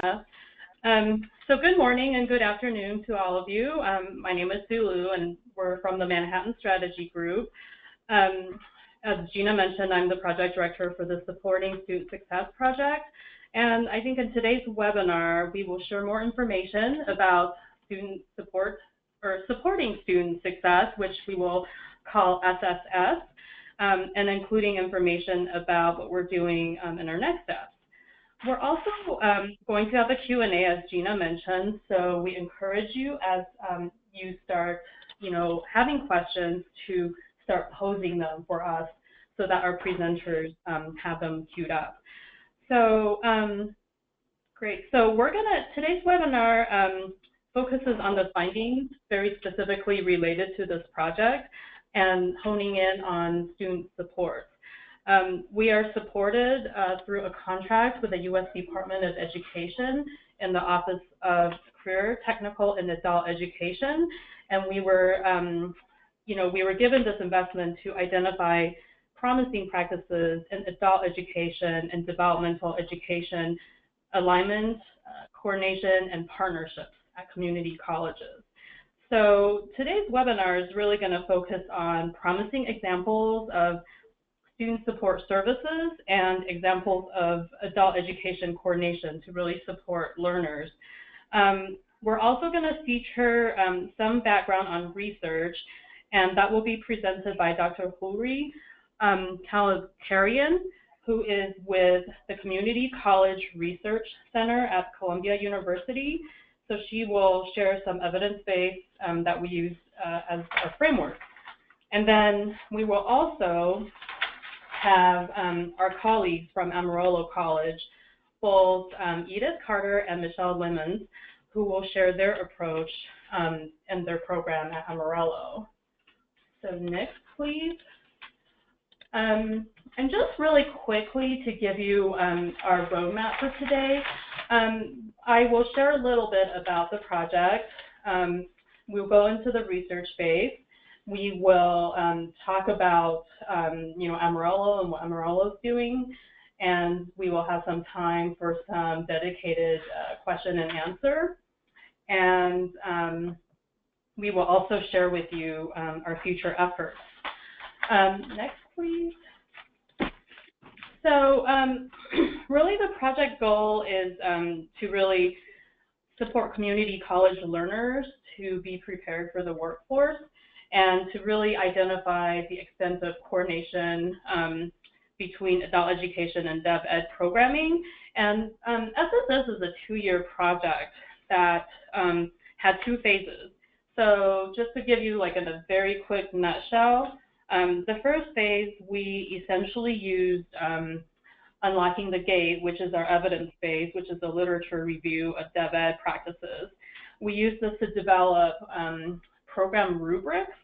So good morning and good afternoon to all of you. My name is Sulu, and we're from the Manhattan Strategy Group. As Gina mentioned, I'm the project director for the Supporting Student Success Project. And I think in today's webinar, we will share more information about student support or supporting student success, which we will call SSS, and including information about what we're doing in our next steps. We're also going to have a Q&A, as Gina mentioned, so we encourage you as you start, having questions to start posing them for us so that our presenters have them queued up. So great. So today's webinar focuses on the findings very specifically related to this project and honing in on student support. We are supported through a contract with the U.S. Department of Education in the Office of Career, Technical, and Adult Education, and we were given this investment to identify promising practices in adult education and developmental education alignment, coordination, and partnerships at community colleges. So today's webinar is really going to focus on promising examples of student support services and examples of adult education coordination to really support learners. We're also going to feature some background on research, and that will be presented by Dr. Huri Kalakarian, who is with the Community College Research Center at Columbia University. So she will share some evidence base that we use as a framework. And then we will also have our colleagues from Amarillo College, both Edith Carter and Michelle Lemons, who will share their approach and their program at Amarillo. So next, please. And just really quickly to give you our roadmap for today, I will share a little bit about the project. We'll go into the research phase. We will talk about, Amarillo and what Amarillo is doing, and we will have some time for some dedicated question and answer. And we will also share with you our future efforts. Next, please. So really the project goal is to really support community college learners to be prepared for the workforce and to really identify the extent of coordination between adult education and dev ed programming. And SSS is a 2-year project that had 2 phases. So just to give you like in a very quick nutshell, the first phase, we essentially used Unlocking the Gate, which is our evidence base, which is a literature review of dev ed practices. We used this to develop program rubrics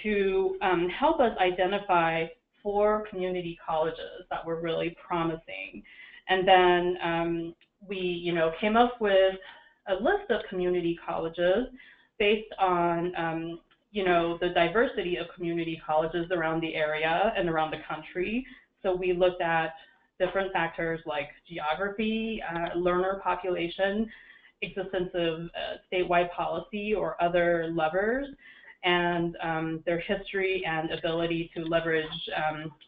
to help us identify 4 community colleges that were really promising. And then we, came up with a list of community colleges based on, the diversity of community colleges around the area and around the country. So we looked at different factors like geography, learner population, existence of statewide policy or other levers, and their history and ability to leverage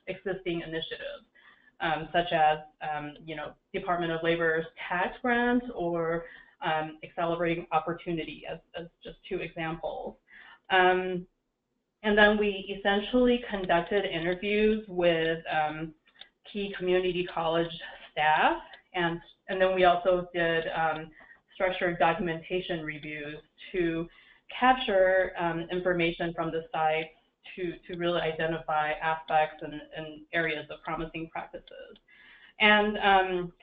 existing initiatives, such as, Department of Labor's tax grants or accelerating opportunity as just 2 examples. And then we essentially conducted interviews with key community college staff, and then we also did structured documentation reviews to capture information from the site to really identify aspects and areas of promising practices. And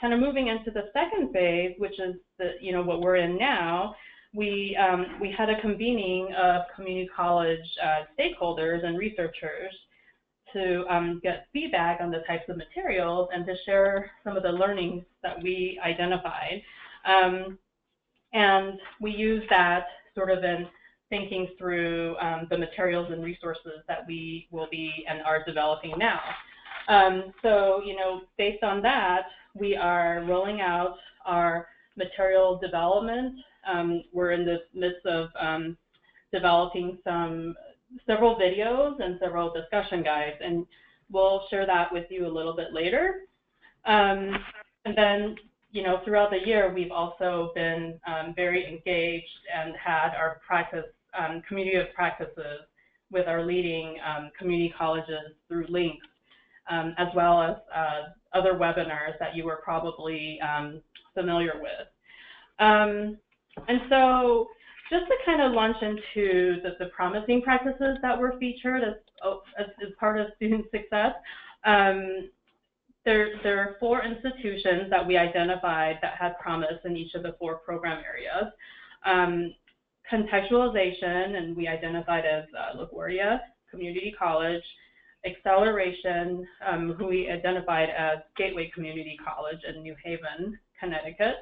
kind of moving into the second phase, which is what we're in now, we had a convening of community college stakeholders and researchers to get feedback on the types of materials and to share some of the learnings that we identified. And we use that sort of in thinking through the materials and resources that we will be and are developing now. So, based on that, we are rolling out our material development. We're in the midst of developing several videos and several discussion guides, and we'll share that with you a little bit later. And then, you know, throughout the year, we've also been very engaged and had our practice, community of practices with our leading community colleges through links, as well as other webinars that you were probably familiar with. And so just to kind of launch into the promising practices that were featured as part of student success, there are 4 institutions that we identified that had promise in each of the 4 program areas. Contextualization, and we identified as LaGuardia Community College. Acceleration, who we identified as Gateway Community College in New Haven, Connecticut.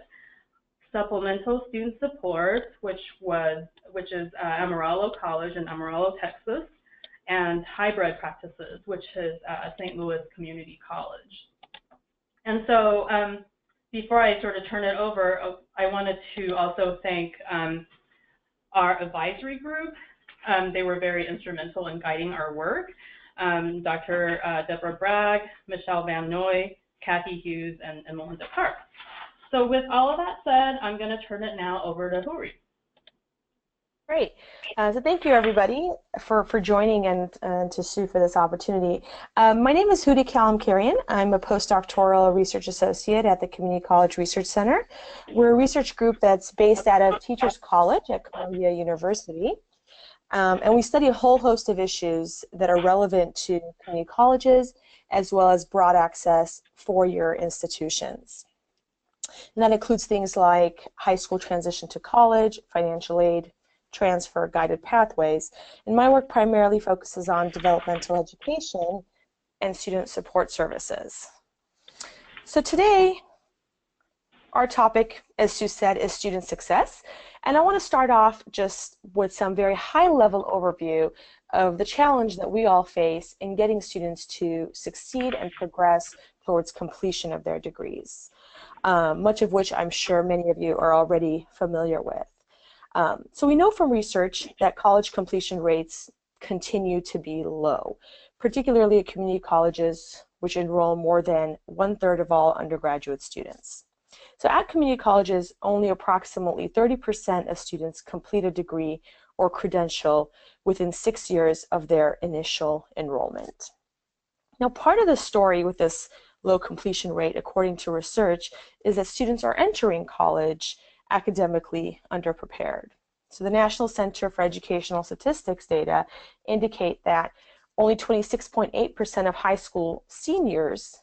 Supplemental student support, which is Amarillo College in Amarillo, Texas, and hybrid practices, which is St. Louis Community College. And so before I sort of turn it over, I wanted to also thank our advisory group. They were very instrumental in guiding our work. Dr. Deborah Bragg, Michelle Van Noy, Kathy Hughes, and Melinda Park. So with all of that said, I'm going to turn it now over to Huri. Great. So thank you, everybody, for joining and to Sue for this opportunity. My name is Hudi Kalamkarian. I'm a postdoctoral research associate at the Community College Research Center. We're a research group that's based out of Teachers College at Columbia University. And we study a whole host of issues that are relevant to community colleges, as well as broad access four-year institutions. And that includes things like high school transition to college, financial aid, transfer, guided pathways. And my work primarily focuses on developmental education and student support services. So today, our topic, as Sue said, is student success. And I want to start off just with some very high-level overview of the challenge that we all face in getting students to succeed and progress towards completion of their degrees, much of which I'm sure many of you are already familiar with. So we know from research that college completion rates continue to be low, particularly at community colleges, which enroll more than 1/3 of all undergraduate students. So at community colleges, only approximately 30% of students complete a degree or credential within 6 years of their initial enrollment. Now, part of the story with this low completion rate, according to research, is that students are entering college academically underprepared. So the National Center for Educational Statistics data indicate that only 26.8% of high school seniors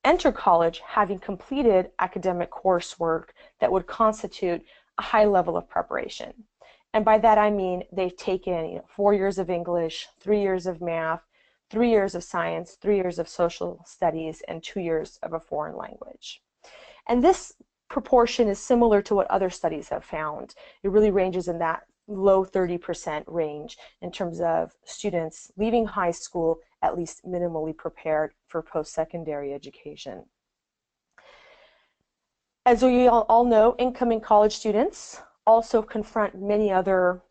enter college having completed academic coursework that would constitute a high level of preparation. And by that I mean they've taken 4 years of English, 3 years of math, 3 years of science, 3 years of social studies, and 2 years of a foreign language. And this proportion is similar to what other studies have found. It really ranges in that low 30% range in terms of students leaving high school at least minimally prepared for post-secondary education. As we all know, incoming college students also confront many other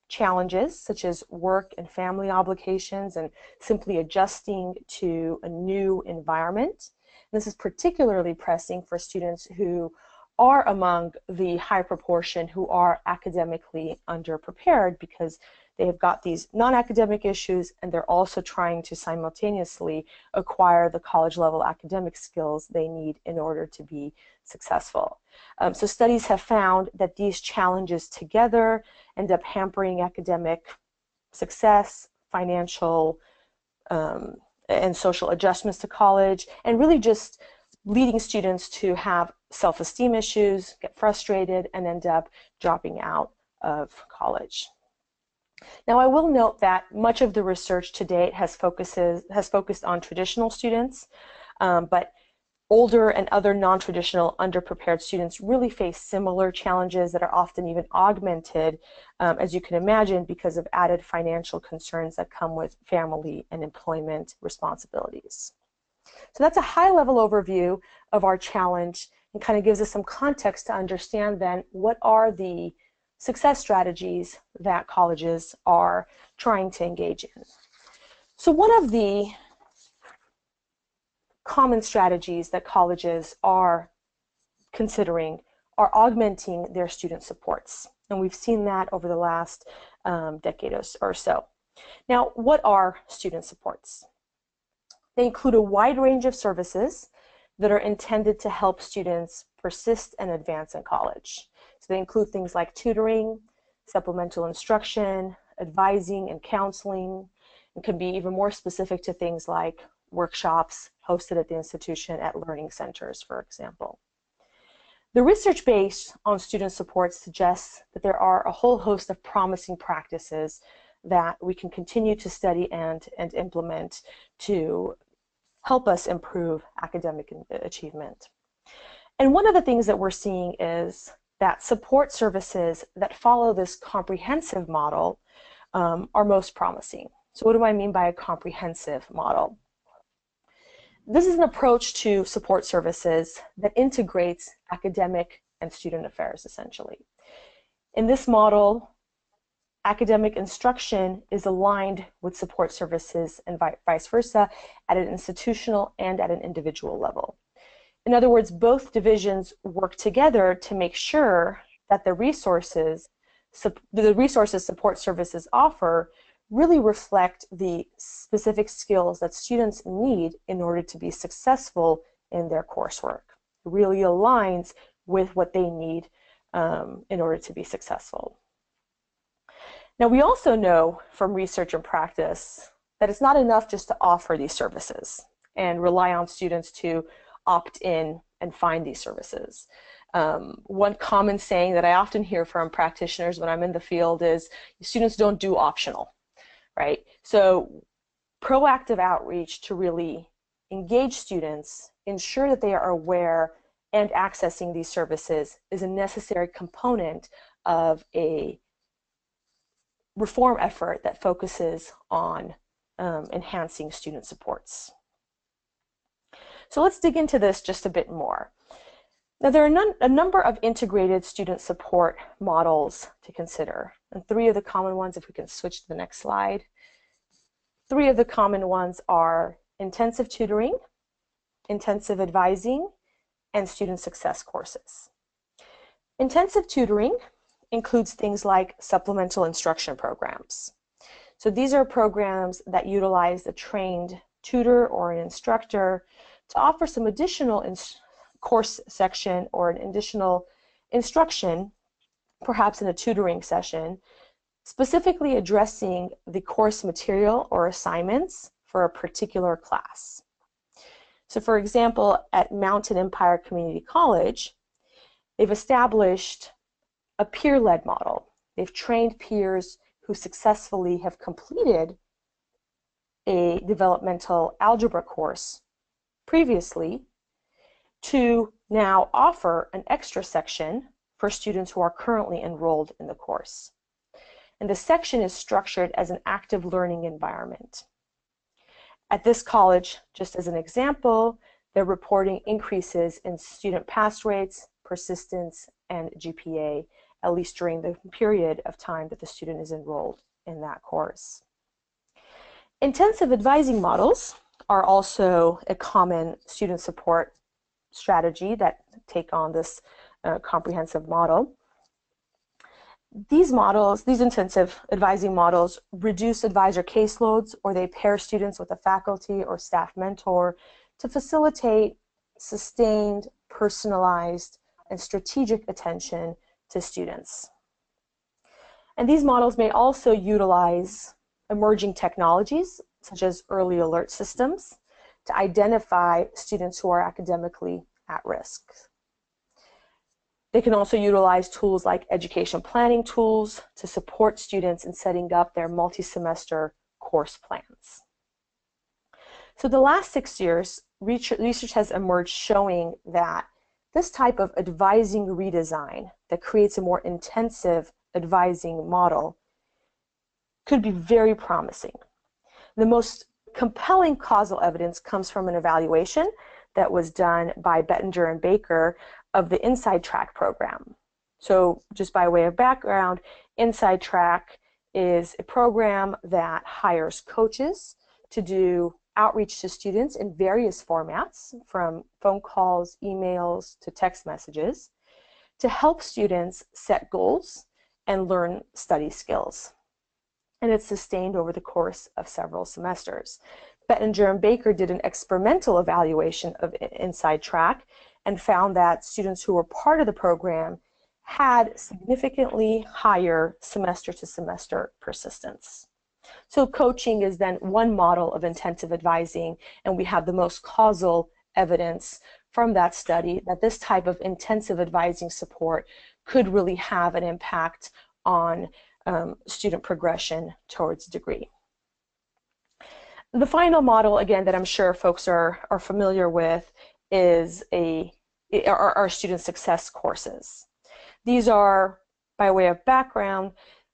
challenges, such as work and family obligations and simply adjusting to a new environment. This is particularly pressing for students who are among the high proportion who are academically underprepared because they have got these non-academic issues and they're also trying to simultaneously acquire the college level academic skills they need in order to be successful. So studies have found that these challenges together end up hampering academic success, financial and social adjustments to college, and really just leading students to have self-esteem issues, get frustrated, and end up dropping out of college. Now, I will note that much of the research to date has focused on traditional students, but older and other non-traditional underprepared students really face similar challenges that are often even augmented, as you can imagine, because of added financial concerns that come with family and employment responsibilities. So that's a high-level overview of our challenge and kind of gives us some context to understand then what are the success strategies that colleges are trying to engage in. So one of the common strategies that colleges are considering are augmenting their student supports. And we've seen that over the last decade or so. Now, what are student supports? They include a wide range of services that are intended to help students persist and advance in college. So they include things like tutoring, supplemental instruction, advising and counseling, and can be even more specific to things like workshops hosted at the institution at learning centers, for example. The research based on student support suggests that there are a whole host of promising practices that we can continue to study and implement to help us improve academic achievement. And one of the things that we're seeing is that support services that follow this comprehensive model are most promising. So what do I mean by a comprehensive model? This is an approach to support services that integrates academic and student affairs, essentially. In this model, academic instruction is aligned with support services and vice versa at an institutional and at an individual level. In other words, both divisions work together to make sure that the resources support services offer really reflect the specific skills that students need in order to be successful in their coursework. It really aligns with what they need in order to be successful. Now, we also know from research and practice that it's not enough just to offer these services and rely on students to opt in and find these services. One common saying that I often hear from practitioners when I'm in the field is students don't do optional, right? So proactive outreach to really engage students, ensure that they are aware and accessing these services is a necessary component of a reform effort that focuses on enhancing student supports. So let's dig into this just a bit more. Now, there are a number of integrated student support models to consider, and three of the common ones, if we can switch to the next slide, three of the common ones are intensive tutoring, intensive advising, and student success courses. Intensive tutoring includes things like supplemental instruction programs. So these are programs that utilize a trained tutor or an instructor to offer some additional course section or an additional instruction, perhaps in a tutoring session, specifically addressing the course material or assignments for a particular class. So for example, at Mountain Empire Community College, they've established a peer-led model. They've trained peers who successfully have completed a developmental algebra course previously to now offer an extra section for students who are currently enrolled in the course. And the section is structured as an active learning environment. At this college, just as an example, they're reporting increases in student pass rates, persistence, and GPA, at least during the period of time that the student is enrolled in that course. Intensive advising models are also a common student support strategy that take on this comprehensive model. These intensive advising models reduce advisor caseloads, or they pair students with a faculty or staff mentor to facilitate sustained, personalized, and strategic attention to students. And these models may also utilize emerging technologies, such as early alert systems, to identify students who are academically at risk. They can also utilize tools like education planning tools to support students in setting up their multi-semester course plans. So the last 6 years, research has emerged showing that this type of advising redesign that creates a more intensive advising model could be very promising. The most compelling causal evidence comes from an evaluation that was done by Bettinger and Baker of the Inside Track program. So just by way of background, Inside Track is a program that hires coaches to do outreach to students in various formats, from phone calls, emails, to text messages, to help students set goals and learn study skills. And it's sustained over the course of several semesters. Bettinger and Baker did an experimental evaluation of Inside Track and found that students who were part of the program had significantly higher semester-to-semester persistence. So coaching is then one model of intensive advising, and we have the most causal evidence from that study that this type of intensive advising support could really have an impact on student progression towards degree. The final model, again, that I'm sure folks are familiar with is our student success courses. These are, by way of background,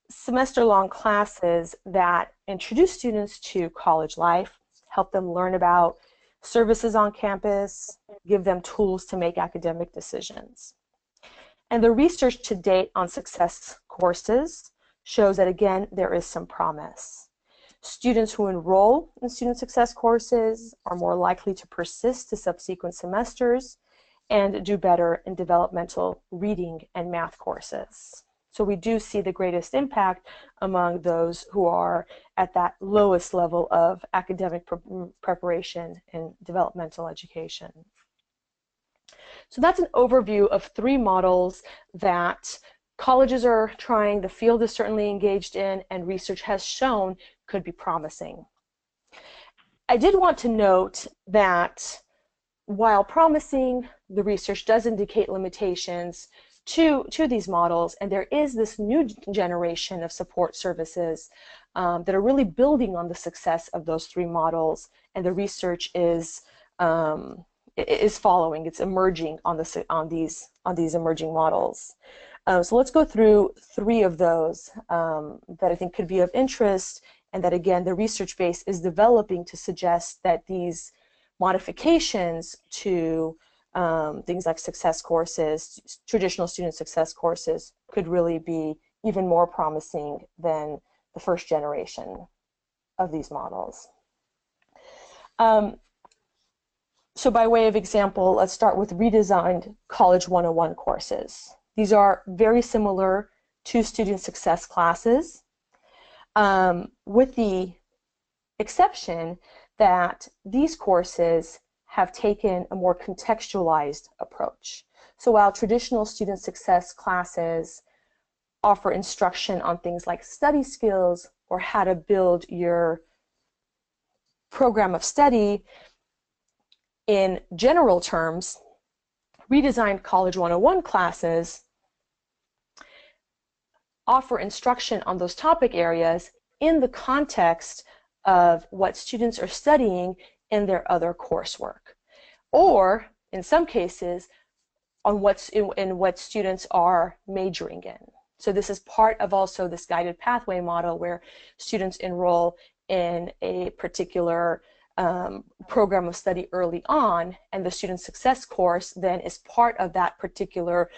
semester-long classes that introduce students to college life, help them learn about services on campus, give them tools to make academic decisions. And the research to date on success courses shows that, again, there is some promise. Students who enroll in student success courses are more likely to persist to subsequent semesters and do better in developmental reading and math courses. So we do see the greatest impact among those who are at that lowest level of academic preparation in developmental education. So that's an overview of 3 models that colleges are trying, the field is certainly engaged in, and research has shown could be promising. I did want to note that while promising, the research does indicate limitations to these models, and there is this new generation of support services that are really building on the success of those 3 models, and the research is following, it's emerging on these emerging models. So let's go through 3 of those that I think could be of interest, and that, again, the research base is developing to suggest that these modifications to things like success courses, traditional student success courses, could really be even more promising than the first generation of these models. So by way of example, let's start with redesigned College 101 courses. These are very similar to student success classes, with the exception that these courses have taken a more contextualized approach. So while traditional student success classes offer instruction on things like study skills or how to build your program of study in general terms, redesigned College 101 classes offer instruction on those topic areas in the context of what students are studying in their other coursework, or in some cases on what students are majoring in. So this is part of also this guided pathway model where students enroll in a particular program of study early on, and the student success course then is part of that particular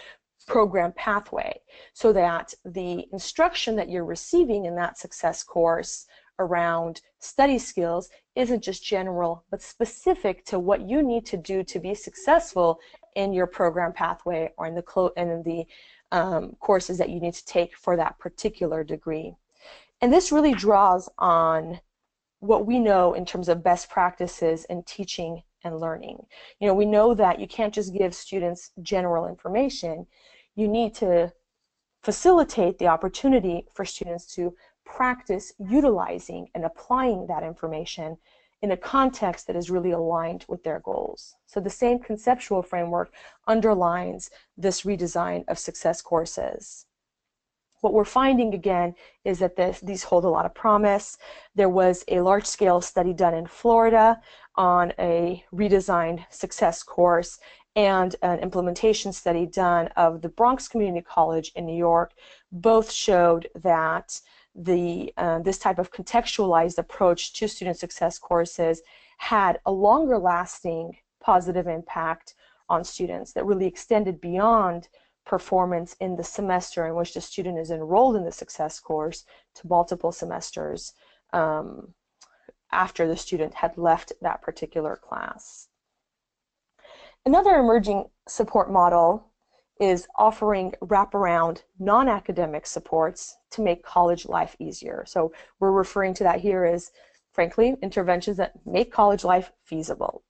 program pathway, so that the instruction that you're receiving in that success course around study skills isn't just general, but specific to what you need to do to be successful in your program pathway or in the courses that you need to take for that particular degree. And this really draws on what we know in terms of best practices in teaching and learning. You know, we know that you can't just give students general information. You need to facilitate the opportunity for students to practice utilizing and applying that information in a context that is really aligned with their goals. So the same conceptual framework underlines this redesign of success courses. What we're finding, again, is that these hold a lot of promise. There was a large-scale study done in Florida on a redesigned success course, and an implementation study done of the Bronx Community College in New York. Both showed that this type of contextualized approach to student success courses had a longer lasting positive impact on students that really extended beyond performance in the semester in which the student is enrolled in the success course to multiple semesters after the student had left that particular class. Another emerging support model is offering wraparound non-academic supports to make college life easier. So we're referring to that here as, frankly, interventions that make college life feasible.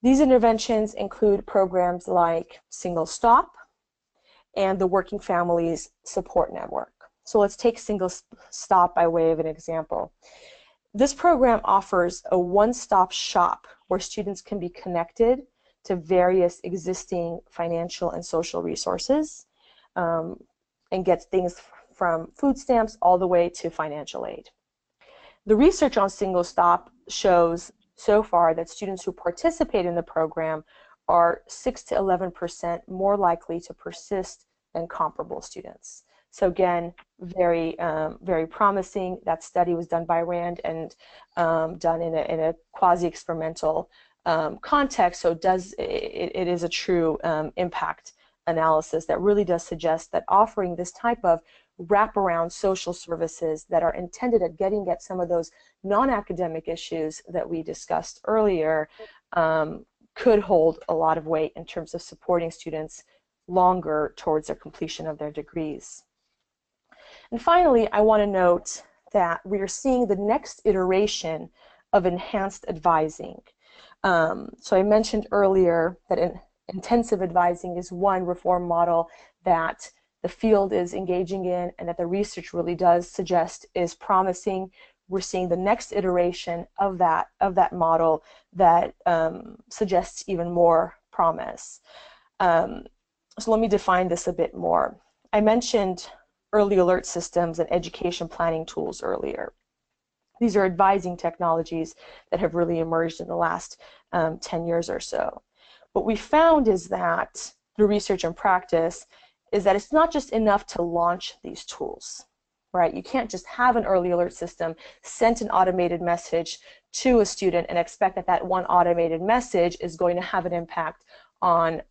These interventions include programs like Single Stop and the Working Families Support Network. So let's take Single Stop by way of an example. This program offers a one-stop shop where students can be connected to various existing financial and social resources and get things from food stamps all the way to financial aid. The research on Single Stop shows so far that students who participate in the program are 6 to 11% more likely to persist than comparable students. So again, very promising. That study was done by RAND and done in a quasi-experimental context, so it is a true impact analysis that really does suggest that offering this type of wraparound social services that are intended at getting at some of those non-academic issues that we discussed earlier could hold a lot of weight in terms of supporting students longer towards the completion of their degrees. And finally, I want to note that we are seeing the next iteration of enhanced advising. So I mentioned earlier that intensive advising is one reform model that the field is engaging in and that the research really does suggest is promising. We're seeing the next iteration of that model that suggests even more promise. So let me define this a bit more. I mentioned early alert systems and education planning tools earlier. These are advising technologies that have really emerged in the last 10 years or so. What we found is that through research and practice is that it's not just enough to launch these tools, right? You can't just have an early alert system, send an automated message to a student and expect that that one automated message is going to have an impact on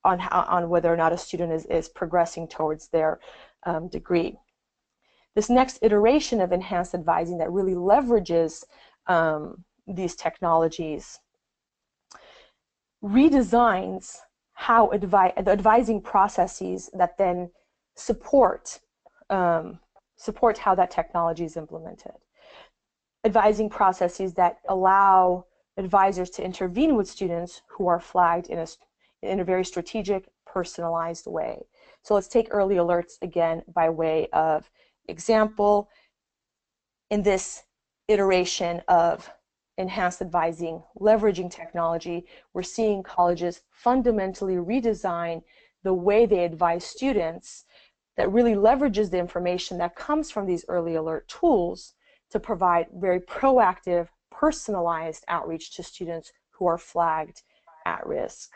whether or not a student is progressing towards their degree. This next iteration of enhanced advising that really leverages these technologies redesigns how the advising processes that then support how that technology is implemented. Advising processes that allow advisors to intervene with students who are flagged in a very strategic, personalized way. So let's take early alerts again by way of example. In this iteration of enhanced advising, leveraging technology, we're seeing colleges fundamentally redesign the way they advise students that really leverages the information that comes from these early alert tools to provide very proactive, personalized outreach to students who are flagged at risk.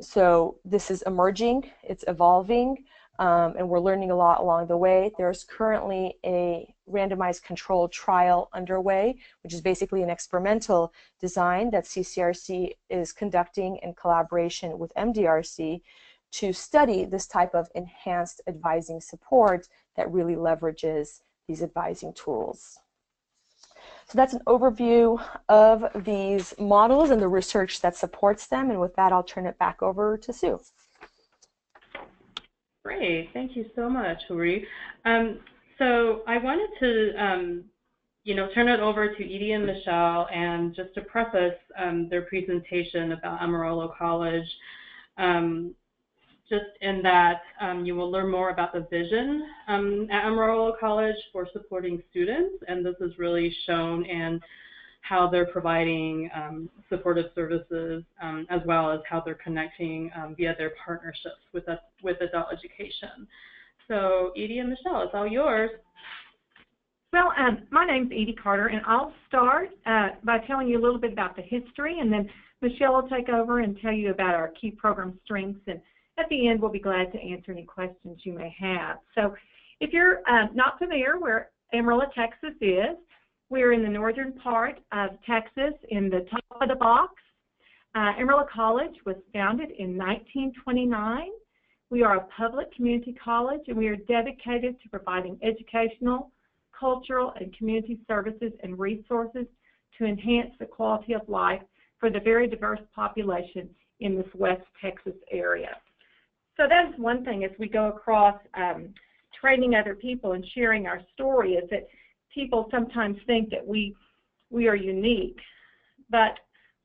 So this is emerging, it's evolving, and we're learning a lot along the way. There's currently a randomized controlled trial underway, which is basically an experimental design that CCRC is conducting in collaboration with MDRC to study this type of enhanced advising support that really leverages these advising tools. So that's an overview of these models and the research that supports them. And with that, I'll turn it back over to Sue. Great, thank you so much, Huri. So I wanted to, turn it over to Edie and Michelle, and just to preface their presentation about Amarillo College, just in that you will learn more about the vision at Amarillo College for supporting students, and this is really shown in how they're providing supportive services, as well as how they're connecting via their partnerships with adult education. So Edie and Michelle, it's all yours. Well, my name's Edie Carter, and I'll start by telling you a little bit about the history, and then Michelle will take over and tell you about our key program strengths, and at the end we'll be glad to answer any questions you may have. So if you're not familiar where Amarillo, Texas is, we're in the northern part of Texas in the top of the box. Amarillo College was founded in 1929. We are a public community college, and we are dedicated to providing educational, cultural, and community services and resources to enhance the quality of life for the very diverse population in this West Texas area. So that's one thing as we go across training other people and sharing our story, is that people sometimes think that we are unique, but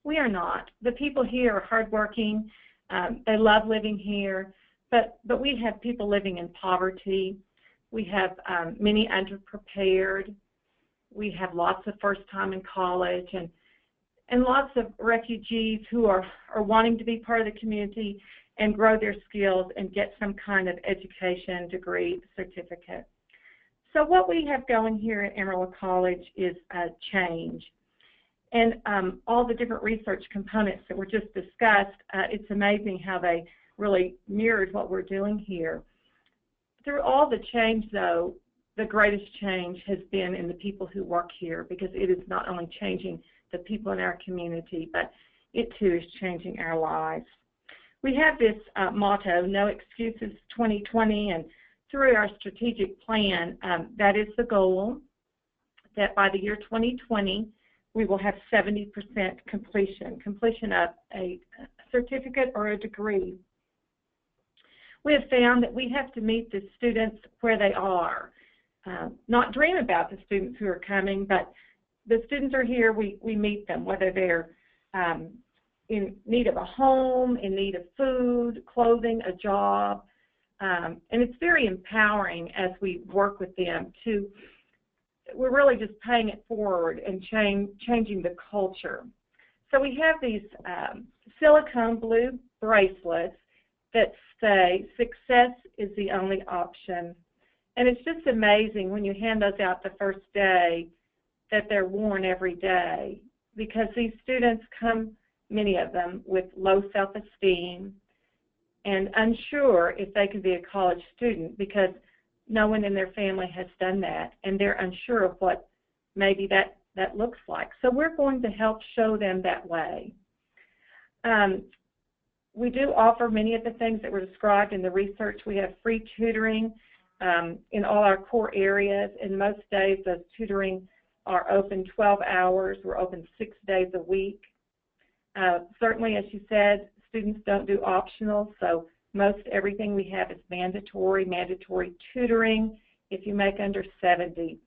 we are not. The people here are hardworking. They love living here, but we have people living in poverty. We have many underprepared. We have lots of first time in college, and lots of refugees who are wanting to be part of the community and grow their skills and get some kind of education, degree, certificate. So what we have going here at Amarillo College is change. And all the different research components that were just discussed, it's amazing how they really mirrored what we're doing here. Through all the change, though, the greatest change has been in the people who work here, because it is not only changing the people in our community, but it too is changing our lives. We have this motto, no excuses 2020, and through our strategic plan, that is the goal, that by the year 2020, we will have 70% completion of a certificate or a degree. We have found that we have to meet the students where they are, not dream about the students who are coming, but the students are here, we meet them, whether they're in need of a home, in need of food, clothing, a job, and it's very empowering as we work with them to, we're really just paying it forward and changing the culture. So we have these silicone blue bracelets that say, success is the only option. And it's just amazing when you hand those out the first day that they're worn every day, because these students come, many of them, with low self-esteem and unsure if they can be a college student, because no one in their family has done that, and they're unsure of what maybe that looks like. So we're going to help show them that way. We do offer many of the things that were described in the research. We have free tutoring in all our core areas, and most days those tutoring are open 12 hours. We're open 6 days a week. Certainly, as you said, students don't do optional, so most everything we have is mandatory tutoring if you make under 70.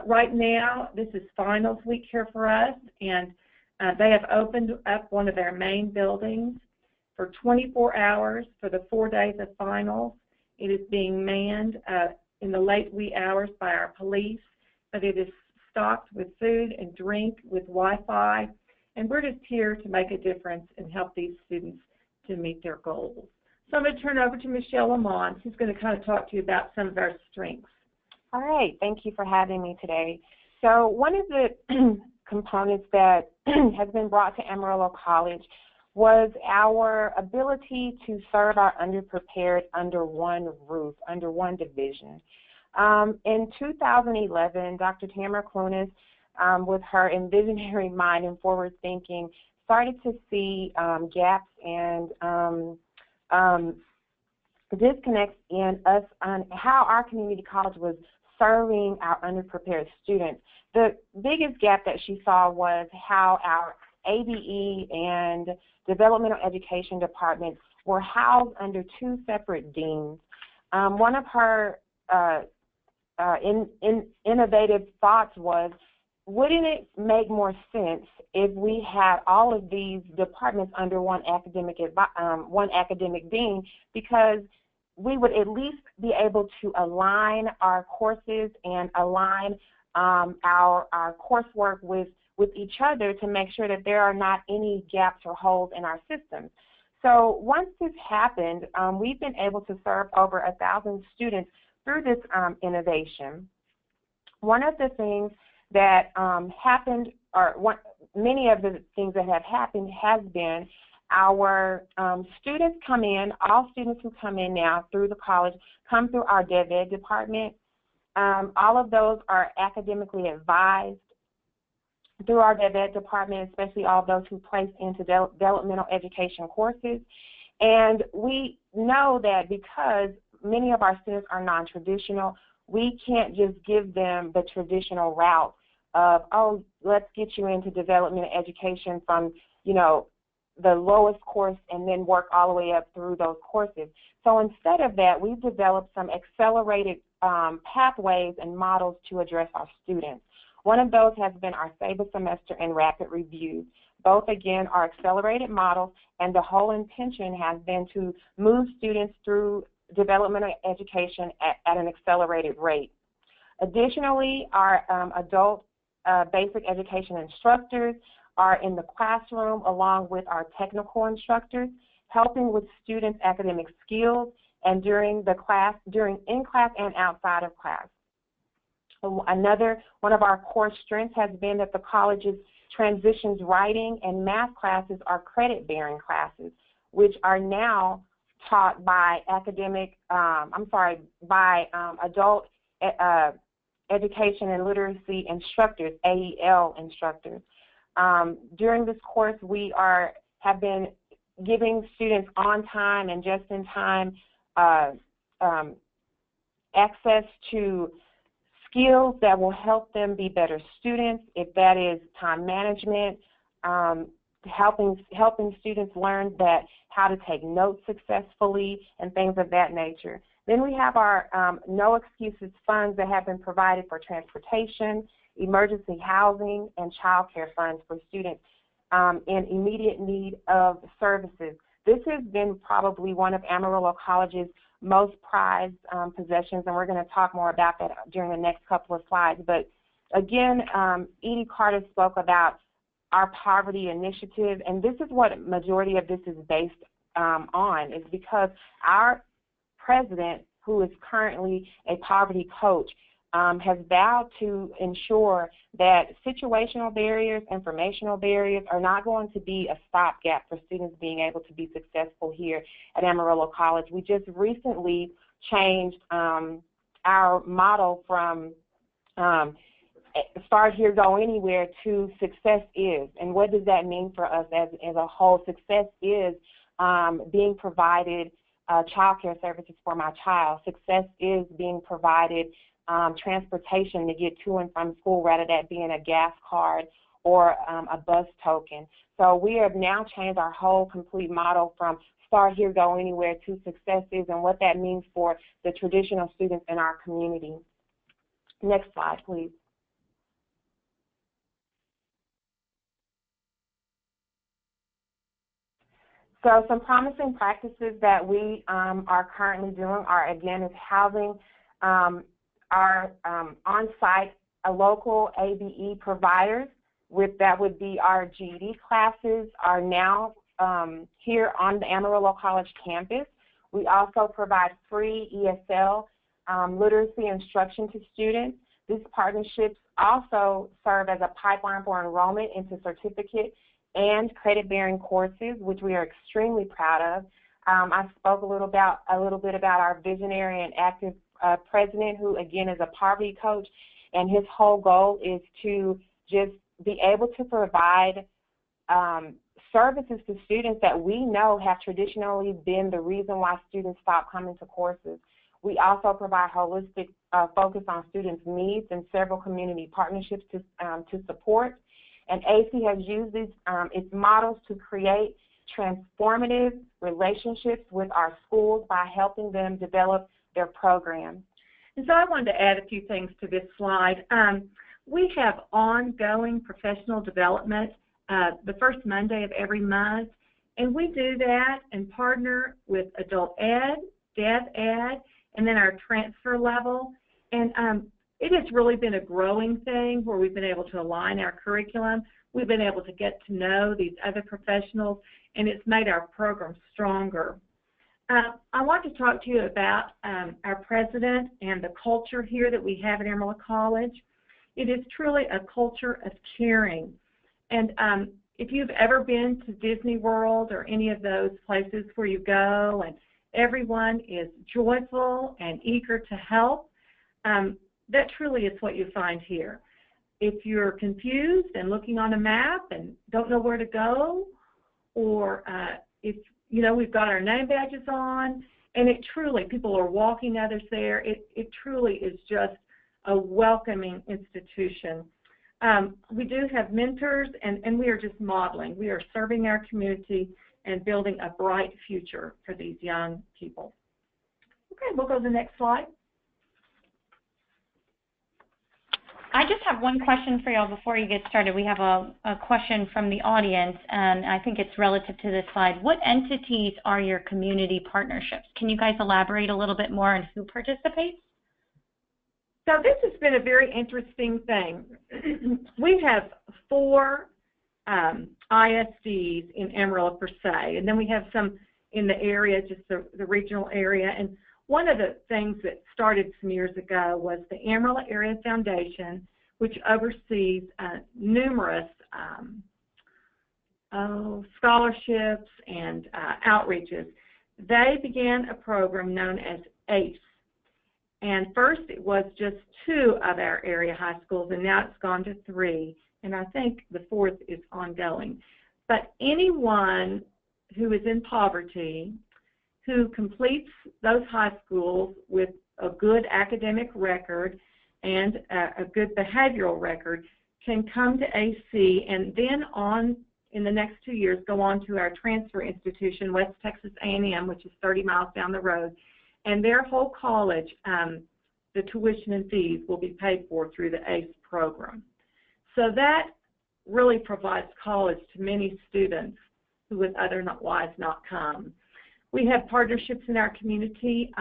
Right now, this is finals week here for us, and they have opened up one of their main buildings for 24 hours for the 4 days of finals. It is being manned in the late wee hours by our police, but it is stocked with food and drink, with Wi-Fi, and we're just here to make a difference and help these students to meet their goals. So I'm going to turn over to Michelle Lamont, who's going to kind of talk to you about some of our strengths. All right, thank you for having me today. So one of the components that has been brought to Amarillo College was our ability to serve our underprepared under one roof, under one division. In 2011, Dr. Tamara Clunas, with her envisionary mind and forward thinking, started to see gaps and disconnects in us on how our community college was serving our underprepared students. The biggest gap that she saw was how our ABE and developmental education departments were housed under 2 separate deans. One of her innovative thoughts was, wouldn't it make more sense if we had all of these departments under one academic dean, because we would at least be able to align our courses and align our coursework with each other to make sure that there are not any gaps or holes in our systems. So once this happened, we've been able to serve over 1,000 students through this innovation. One of the things that happened, many of the things that have happened has been our students come in, all students who come in now through the college come through our Dev Ed department. All of those are academically advised, through our DevEd department, especially all those who place into developmental education courses. And we know that because many of our students are non-traditional, we can't just give them the traditional route of, oh, let's get you into developmental education from, you know, the lowest course and then work all the way up through those courses. So instead of that, we've developed some accelerated pathways and models to address our students. One of those has been our Save a Semester and Rapid Reviews. Both, again, are accelerated models, and the whole intention has been to move students through developmental education at an accelerated rate. Additionally, our adult basic education instructors are in the classroom along with our technical instructors, helping with students' academic skills and during in-class and outside of class. Another one of our core strengths has been that the college's transitions writing and math classes are credit-bearing classes, which are now taught by adult education and literacy instructors, AEL instructors. During this course, we have been giving students on-time and just-in-time access to skills that will help them be better students, if that is time management, helping students learn how to take notes successfully and things of that nature. Then we have our no excuses funds that have been provided for transportation, emergency housing, and child care funds for students in immediate need of services. This has been probably one of Amarillo College's most prized possessions, and we're going to talk more about that during the next couple of slides. But again, Edie Carter spoke about our poverty initiative, and this is what majority of this is based on, is because our president, who is currently a poverty coach, has vowed to ensure that situational barriers, informational barriers are not going to be a stopgap for students being able to be successful here at Amarillo College. We just recently changed our model from start here, go anywhere to success is. And what does that mean for us as a whole? Success is being provided child care services for my child. Success is being provided transportation to get to and from school, rather than being a gas card or a bus token. So we have now changed our whole complete model from start here, go anywhere to success is, and what that means for the traditional students in our community. Next slide, please. So some promising practices that we are currently doing are, again, is housing our on-site local ABE providers. That would be our GED classes are now here on the Amarillo College campus. We also provide free ESL literacy instruction to students. These partnerships also serve as a pipeline for enrollment into certificate and credit-bearing courses, which we are extremely proud of. I spoke a little bit about our visionary and active president, who again is a poverty coach, and his whole goal is to just be able to provide services to students that we know have traditionally been the reason why students stop coming to courses. We also provide holistic focus on students' needs and several community partnerships to support. And AC has used its models to create transformative relationships with our schools by helping them develop their programs. And so I wanted to add a few things to this slide. We have ongoing professional development the first Monday of every month, and we do that and partner with adult ed, dev ed, and then our transfer level. And it has really been a growing thing where we've been able to align our curriculum. We've been able to get to know these other professionals, and it's made our program stronger. I want to talk to you about our president and the culture here that we have at Amarillo College. It is truly a culture of caring. And if you've ever been to Disney World or any of those places where you go and everyone is joyful and eager to help, that truly is what you find here. if you're confused and looking on a map and don't know where to go, or if, you know, we've got our name badges on, and it truly, people are walking others there. It truly is just a welcoming institution. We do have mentors, and we are just modeling. We are serving our community and building a bright future for these young people. Okay, we'll go to the next slide. I just have one question for y'all before you get started. We have a question from the audience, and I think it's relative to this slide. What entities are your community partnerships? Can you guys elaborate a little bit more on who participates? So this has been a very interesting thing. We have 4 ISDs in Amarillo per se, and then we have some in the area, just the regional area. And one of the things that started some years ago was the Amarillo Area Foundation, which oversees numerous scholarships and outreaches. They began a program known as ACE. And first it was just 2 of our area high schools, and now it's gone to 3. And I think the 4th is ongoing. But anyone who is in poverty, who completes those high schools with a good academic record and a good behavioral record, can come to AC, and then in the next 2 years go on to our transfer institution, West Texas A&M, which is 30 miles down the road, and their whole college, the tuition and fees will be paid for through the ACE program. So that really provides college to many students who would otherwise not come. We have partnerships in our community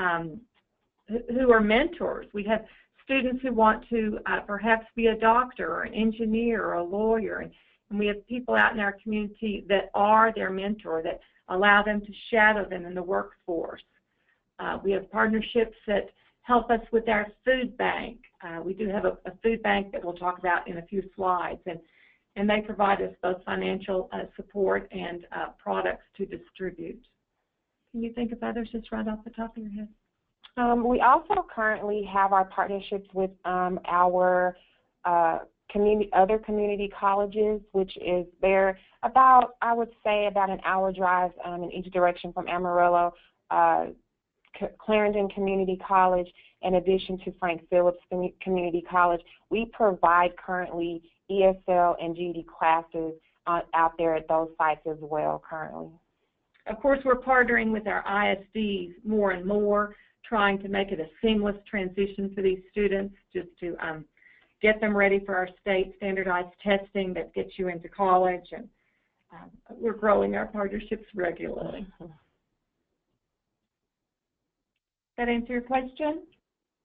who are mentors. We have students who want to perhaps be a doctor or an engineer or a lawyer, and we have people out in our community that are their mentor, that allow them to shadow them in the workforce. We have partnerships that help us with our food bank. We do have a food bank that we'll talk about in a few slides, and they provide us both financial support and products to distribute. Can you think of others just right off the top of your head? We also currently have our partnerships with our other community colleges, which is they're about, I would say, about an hour drive in each direction from Amarillo. Clarendon Community College, in addition to Frank Phillips Community College. We provide currently ESL and GED classes out there at those sites as well currently. Of course, we're partnering with our ISDs more and more, trying to make it a seamless transition for these students, just to get them ready for our state standardized testing that gets you into college, and we're growing our partnerships regularly. That answer your question?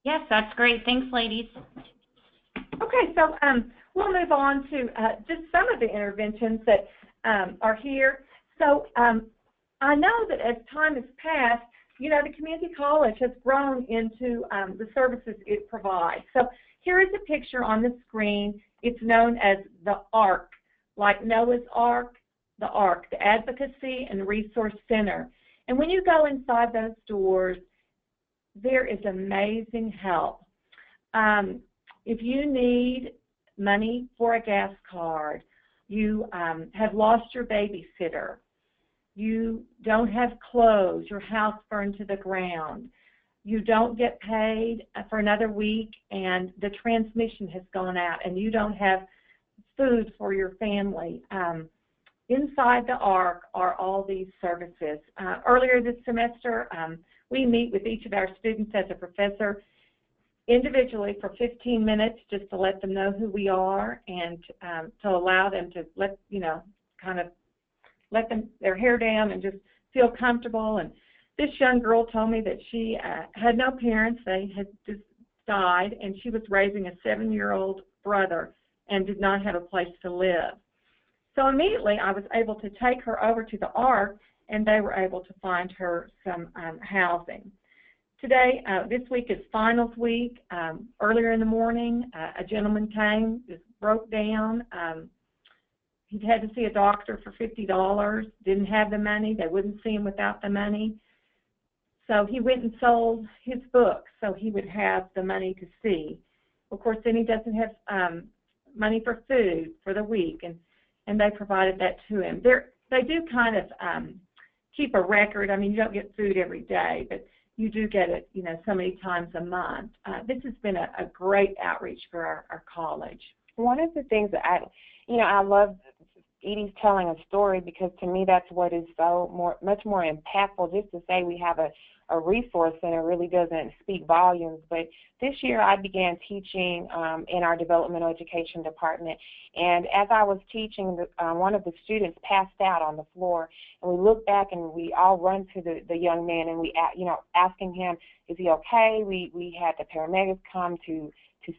Yes, that's great. Thanks, ladies. Okay, so we'll move on to just some of the interventions that are here. So I know that as time has passed, you know, the community college has grown into the services it provides. So here is a picture on the screen. It's known as the ARC, like Noah's Ark, the ARC, the Advocacy and Resource Center. And when you go inside those doors, there is amazing help. If you need money for a gas card, you have lost your babysitter, you don't have clothes, your house burned to the ground, you don't get paid for another week and the transmission has gone out and you don't have food for your family, inside the ARC are all these services. Earlier this semester, we meet with each of our students as a professor individually for 15 minutes just to let them know who we are and to allow them to let their hair down and just feel comfortable. And this young girl told me that she had no parents. They had just died, and she was raising a 7-year-old brother and did not have a place to live. So immediately I was able to take her over to the ARC, and they were able to find her some housing. Today, this week is finals week. Earlier in the morning, a gentleman came, just broke down. He'd had to see a doctor for $50, didn't have the money. They wouldn't see him without the money. So he went and sold his books so he would have the money to see. Of course, then he doesn't have money for food for the week, and they provided that to him. They do kind of keep a record. I mean, you don't get food every day, but you do get it, you know, so many times a month. This has been a great outreach for our college. One of the things that I love Edie's telling a story, because to me that's what is much more impactful. Just to say we have a resource center really doesn't speak volumes. But this year I began teaching in our developmental education department, and as I was teaching, one of the students passed out on the floor, and we looked back and we all run to the young man, and we asking him, is he okay? We had the paramedics come to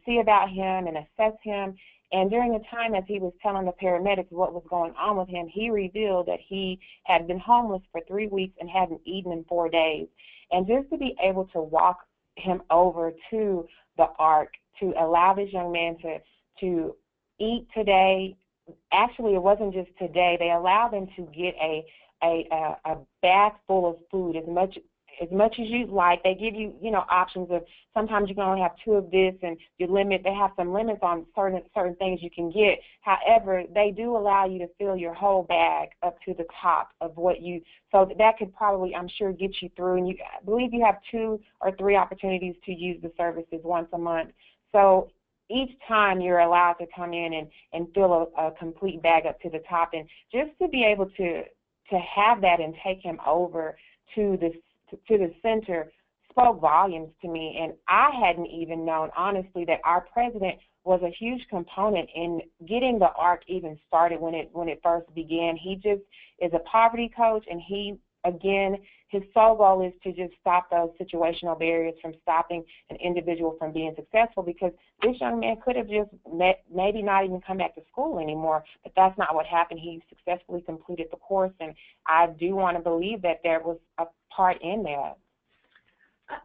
see about him and assess him. And during the time as he was telling the paramedics what was going on with him, he revealed that he had been homeless for 3 weeks and hadn't eaten in 4 days. And just to be able to walk him over to the ARC, to allow this young man to eat today. Actually, it wasn't just today. They allowed them to get a bag full of food, as much as you'd like. They give you, options of sometimes you can only have 2 of this, and they have some limits on certain things you can get. However, they do allow you to fill your whole bag up to the top of so that could probably, I'm sure, get you through. And I believe you have 2 or 3 opportunities to use the services once a month. So each time you're allowed to come in and fill a complete bag up to the top. And just to be able to have that and take him over to the center spoke volumes to me. And I hadn't even known, honestly, that our president was a huge component in getting the ARC even started when it first began. He just is a poverty coach, and his sole goal is to just stop those situational barriers from stopping an individual from being successful, because this young man could have just maybe not even come back to school anymore, but that's not what happened. He successfully completed the course, and I do want to believe that there was a part in that.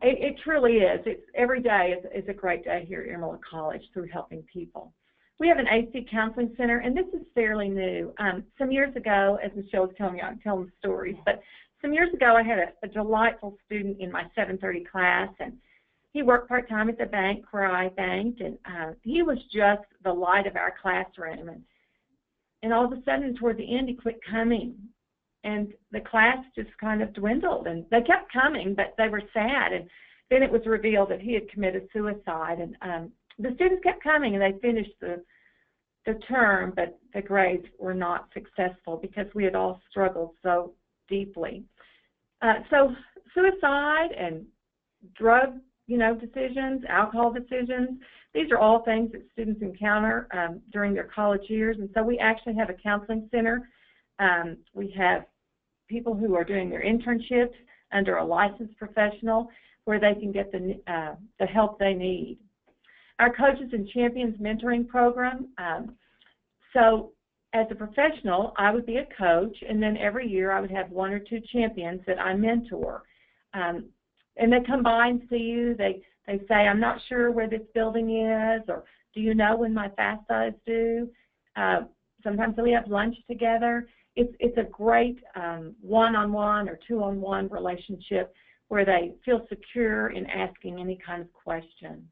It truly is. Every day is a great day here at Amarillo College through helping people. We have an AC counseling center, and this is fairly new. Some years ago, as Michelle was telling me, I'm telling the stories, but some years ago I had a delightful student in my 7:30 class, and he worked part-time at the bank where I banked, and he was just the light of our classroom. And all of a sudden, toward the end, he quit coming. And the class just kind of dwindled, and they kept coming, but they were sad. And then it was revealed that he had committed suicide. And the students kept coming, and they finished the term, but the grades were not successful because we had all struggled so deeply. So suicide and drug, decisions, alcohol decisions, these are all things that students encounter during their college years. And so we actually have a counseling center. We have people who are doing their internships under a licensed professional where they can get the help they need. Our Coaches and Champions mentoring program, so as a professional, I would be a coach, and then every year I would have 1 or 2 champions that I mentor. And they come by and see you. They say, I'm not sure where this building is, or do you know when my FAFSA is due? Sometimes we have lunch together. It's a great one-on-one or 2-on-1 relationship where they feel secure in asking any kind of question.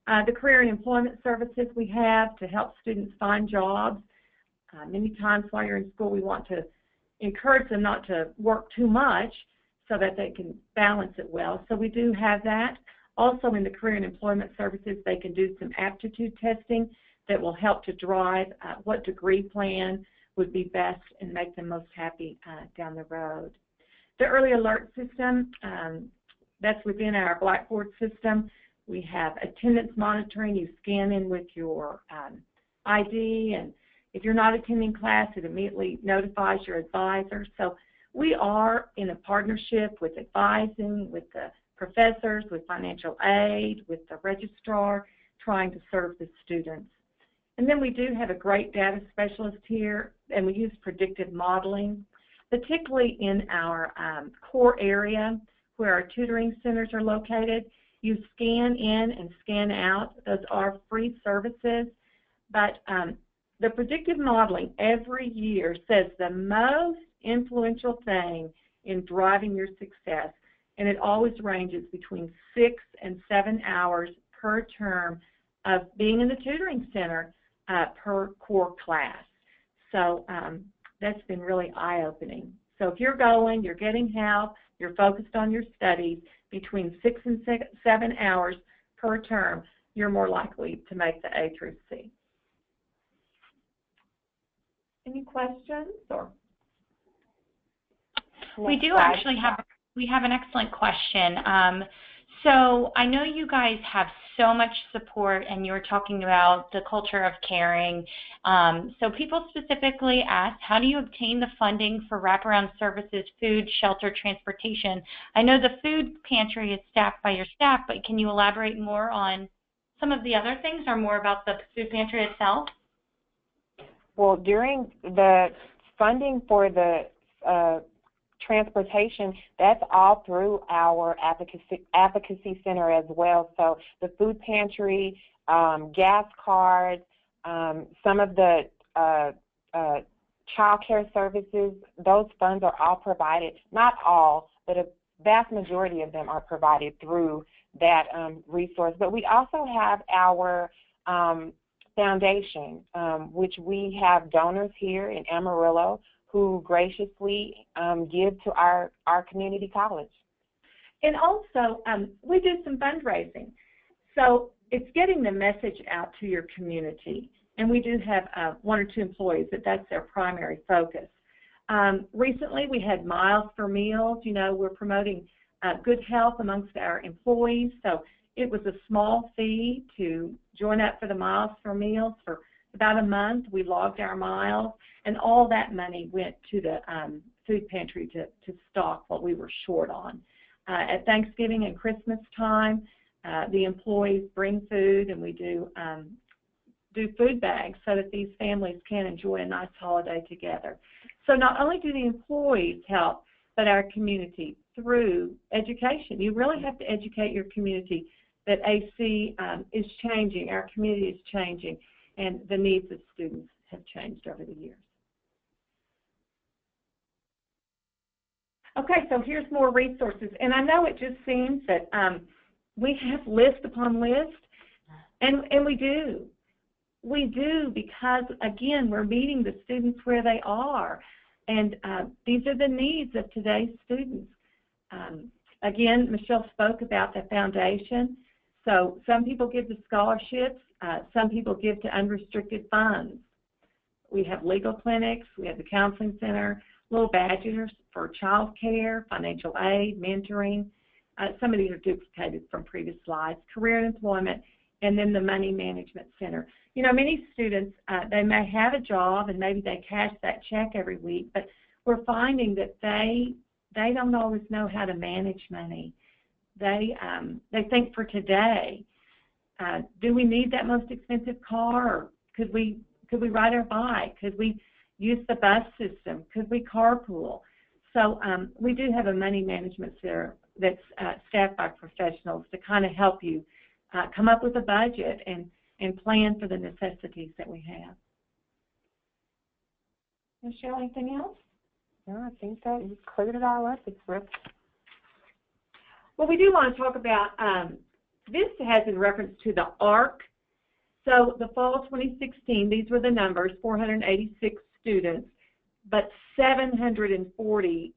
The career and employment services we have to help students find jobs. Many times while you're in school, we want to encourage them not to work too much so that they can balance it well. So we do have that. Also in the career and employment services, they can do some aptitude testing that will help to drive what degree plan would be best and make them most happy down the road. The early alert system, that's within our Blackboard system. We have attendance monitoring. You scan in with your ID, and if you're not attending class, it immediately notifies your advisor. So we are in a partnership with advising, with the professors, with financial aid, with the registrar, trying to serve the students. And then we do have a great data specialist here, and we use predictive modeling, particularly in our core area where our tutoring centers are located. You scan in and scan out. Those are free services, but the predictive modeling every year says the most influential thing in driving your success, and it always ranges between 6 and 7 hours per term of being in the tutoring center. per core class. So that's been really eye-opening. So if you're going, you're getting help, you're focused on your studies, between 6 and 7 hours per term, you're more likely to make the A through C. Any questions? Or we do actually have an excellent question. So I know you guys have so much support, and you're talking about the culture of caring. So people specifically asked, how do you obtain the funding for wraparound services, food, shelter, transportation? I know the food pantry is staffed by your staff, but can you elaborate more on some of the other things, or more about the food pantry itself? Well, during the funding for the transportation, that's all through our advocacy center as well. So the food pantry, gas cards, some of the child care services, those funds are all provided, not all, but a vast majority of them are provided through that resource. But we also have our foundation, which we have donors here in Amarillo who graciously give to our community college. And also, we do some fundraising. So it's getting the message out to your community. And we do have 1 or 2 employees that's their primary focus. Recently, we had Miles for Meals. You know, we're promoting good health amongst our employees. So it was a small fee to join up for the Miles for Meals. For about a month, we logged our miles, and all that money went to the food pantry to stock what we were short on. At Thanksgiving and Christmas time, the employees bring food, and we do food bags so that these families can enjoy a nice holiday together. So not only do the employees help, but our community through education. You really have to educate your community that AC is changing, our community is changing, and the needs of students have changed over the years. Okay, so here's more resources. And I know it just seems that we have list upon list, and we do. We do because, again, we're meeting the students where they are. And these are the needs of today's students. Again, Michelle spoke about the foundation. So some people give to scholarships. Some people give to unrestricted funds. We have legal clinics. We have the counseling center, little badges for child care, financial aid, mentoring. Some of these are duplicated from previous slides. Career and employment, and then the money management center. You know, many students, they may have a job and maybe they cash that check every week, but we're finding that they don't always know how to manage money. They think for today, do we need that most expensive car? Or could we ride our bike? Could we use the bus system? Could we carpool? So we do have a money management center that's staffed by professionals to kind of help you come up with a budget and plan for the necessities that we have. Michelle, anything else? No, I think that you cleared it all up. It's real. Well, we do want to talk about, this has in reference to the ARC. So the fall 2016, these were the numbers, 486 students, but 740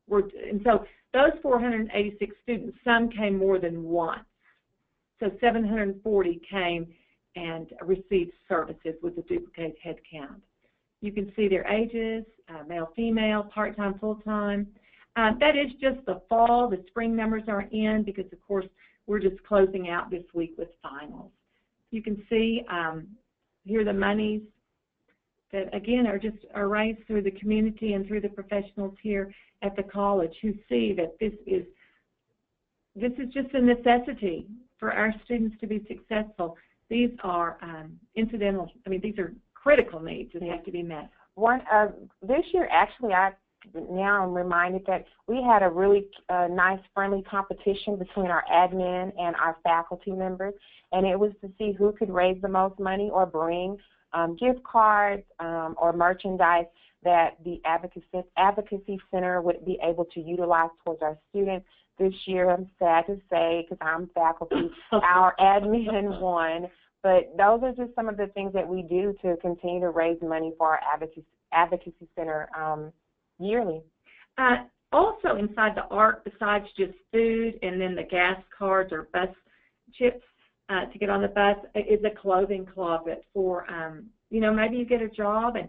were, and so those 486 students, some came more than once. So 740 came and received services with a duplicated head count. You can see their ages, male, female, part-time, full-time. That is just the fall. The spring numbers aren't in because, of course, we're just closing out this week with finals. You can see here the monies that, again, are raised through the community and through the professionals here at the college who see that this is just a necessity for our students to be successful. These are incidental, these are critical needs that have to be met. This year, actually, now I'm reminded that we had a really nice, friendly competition between our admin and our faculty members, and it was to see who could raise the most money or bring gift cards or merchandise that the advocacy center would be able to utilize towards our students. This year, I'm sad to say, because I'm faculty, our admin won But those are just some of the things that we do to continue to raise money for our advocacy center yearly. Also inside the ARC, besides just food and then the gas cards or bus chips to get on the bus, is a clothing closet for, you know, maybe you get a job and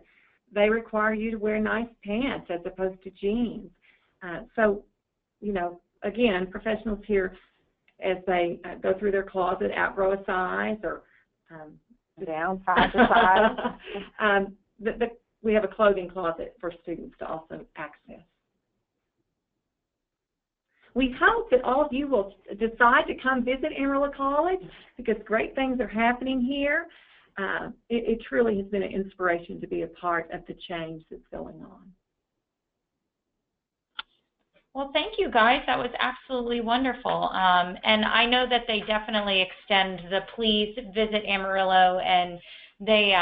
they require you to wear nice pants as opposed to jeans. So, you know, again, professionals here, as they go through their closet, outgrow a size or downsize a size. We have a clothing closet for students to also access. We hope that all of you will decide to come visit Amarillo College because great things are happening here. It truly has been an inspiration to be a part of the change that's going on. Well, thank you, guys. That was absolutely wonderful. And I know that they definitely extend the please visit Amarillo, and they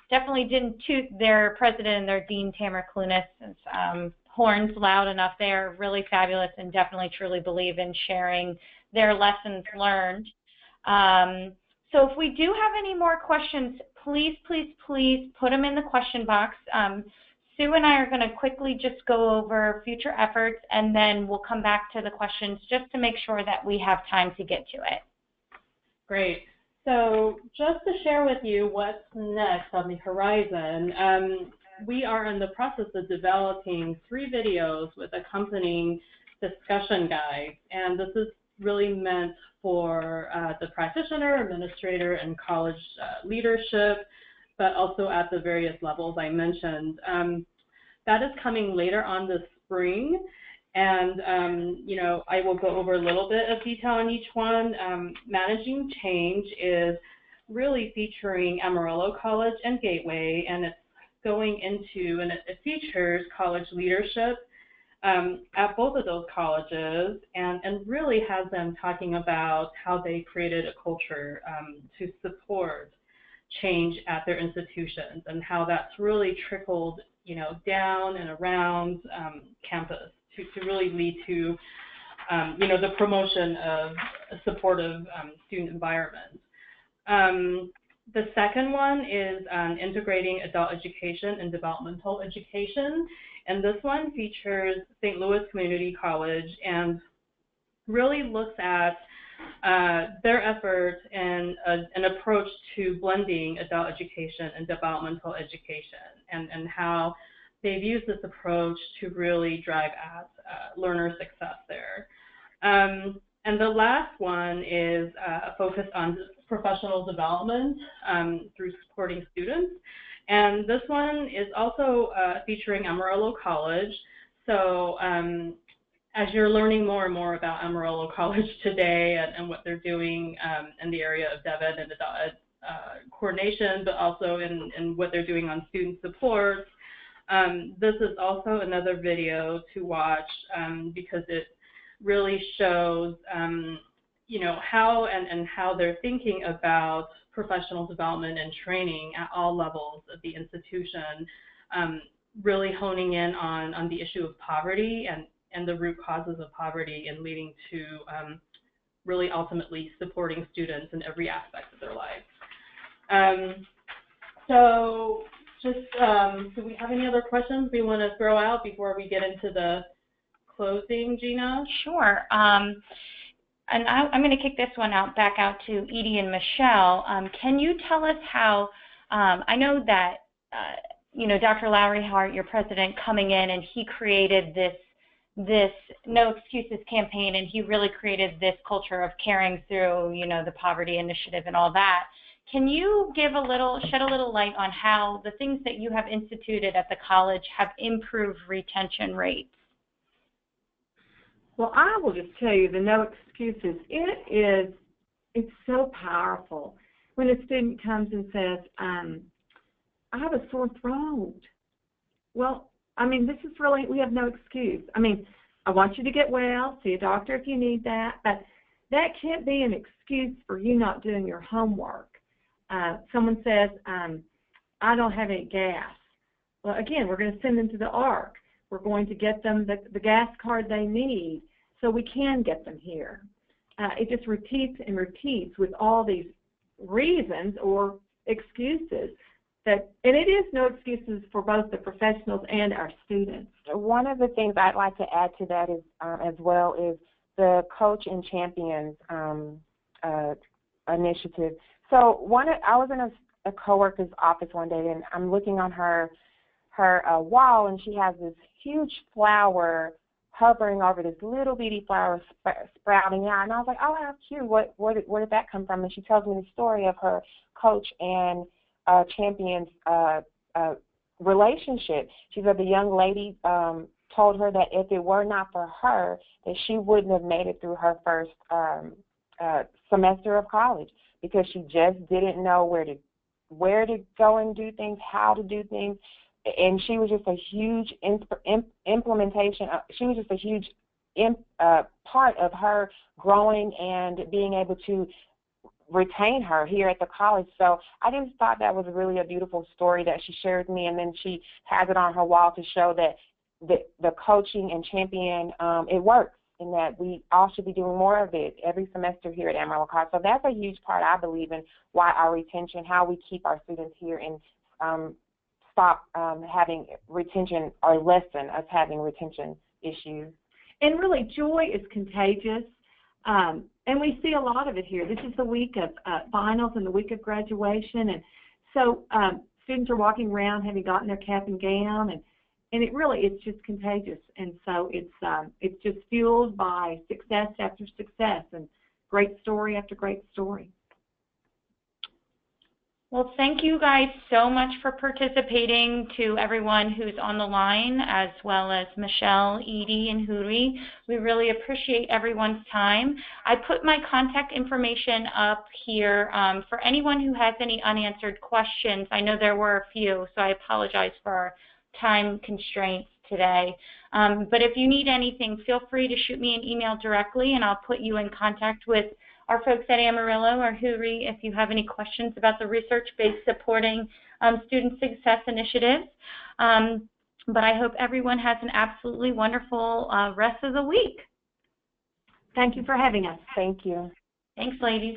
definitely didn't toot their president and their dean, Tamara Clunas' horns loud enough. They are really fabulous and definitely truly believe in sharing their lessons learned. So if we do have any more questions, please, please, please put them in the question box. Sue and I are going to quickly just go over future efforts, and then we'll come back to the questions just to make sure that we have time to get to it. Great. So just to share with you what's next on the horizon, we are in the process of developing 3 videos with accompanying discussion guides, and this is really meant for the practitioner, administrator, and college leadership, but also at the various levels I mentioned. That is coming later on this spring, and you know, I will go over a little bit of detail on each one. Managing Change is really featuring Amarillo College and Gateway, and it's going into, and it features college leadership at both of those colleges, and really has them talking about how they created a culture to support change at their institutions, and how that's really trickled, you know, down and around campus to really lead to, you know, the promotion of a supportive student environment. The second one is integrating adult education and developmental education, and this one features St. Louis Community College and really looks at their efforts and an approach to blending adult education and developmental education, and how they've used this approach to really drive at learner success there. And the last one is focused on professional development through supporting students. And this one is also featuring Amarillo College. So as you're learning more and more about Amarillo College today and what they're doing in the area of dev ed and adult ed coordination, but also in what they're doing on student support, this is also another video to watch because it really shows you know, how and how they're thinking about professional development and training at all levels of the institution, really honing in on the issue of poverty and the root causes of poverty, and leading to really ultimately supporting students in every aspect of their life. So just, do we have any other questions we want to throw out before we get into the closing, Gina? Sure. And I'm going to kick this one back out to Edie and Michelle. Can you tell us how, I know that, you know, Dr. Lowry Hart, your president, coming in, and he created this No Excuses campaign, and he really created this culture of caring through, you know, the poverty initiative and all that. Can you give shed a little light on how the things that you have instituted at the college have improved retention rates? Well, I will just tell you the No Excuses. It's so powerful when a student comes and says, I have a sore throat. Well, I mean, this is really, we have no excuse. I mean, I want you to get well, see a doctor if you need that, but that can't be an excuse for you not doing your homework. Someone says, I don't have any gas. Well, again, we're going to send them to the ARC. We're going to get them the gas card they need so we can get them here. It just repeats and repeats with all these reasons or excuses. And it is no excuses for both the professionals and our students. One of the things I'd like to add to that is, as well, is the Coach and Champions initiative. So I was in a coworker's office one day, and I'm looking on her wall, and she has this huge flower hovering over this little bitty flower sprouting out. And I was like, oh, how cute. Where did that come from? And she tells me the story of her Coach and Champion's relationship. She said the young lady told her that if it were not for her, that she wouldn't have made it through her first semester of college, because she just didn't know where to go and do things, how to do things. And she was just a huge implementation. She was just a huge part of her growing and being able to retain her here at the college. So I just thought that was really a beautiful story that she shared with me, and then she has it on her wall to show that the coaching and champion, it works, and that we all should be doing more of it every semester here at Amarillo College. So that's a huge part, I believe, in why our retention, how we keep our students here and stop having retention, or lessen us having retention issues. And really, joy is contagious, and we see a lot of it here. This is the week of finals and the week of graduation, and so students are walking around having gotten their cap and gown, and it's just contagious. And so it's just fueled by success after success and great story after great story. Well, thank you guys so much for participating, to everyone who's on the line, as well as Michelle, Edie, and Huri. We really appreciate everyone's time. I put my contact information up here for anyone who has any unanswered questions. I know there were a few, so I apologize for our time constraints today. But if you need anything, feel free to shoot me an email directly, and I'll put you in contact with our folks at Amarillo or Huri if you have any questions about the research-based supporting student success initiatives. But I hope everyone has an absolutely wonderful rest of the week. Thank you for having us. Thank you. Thanks, ladies.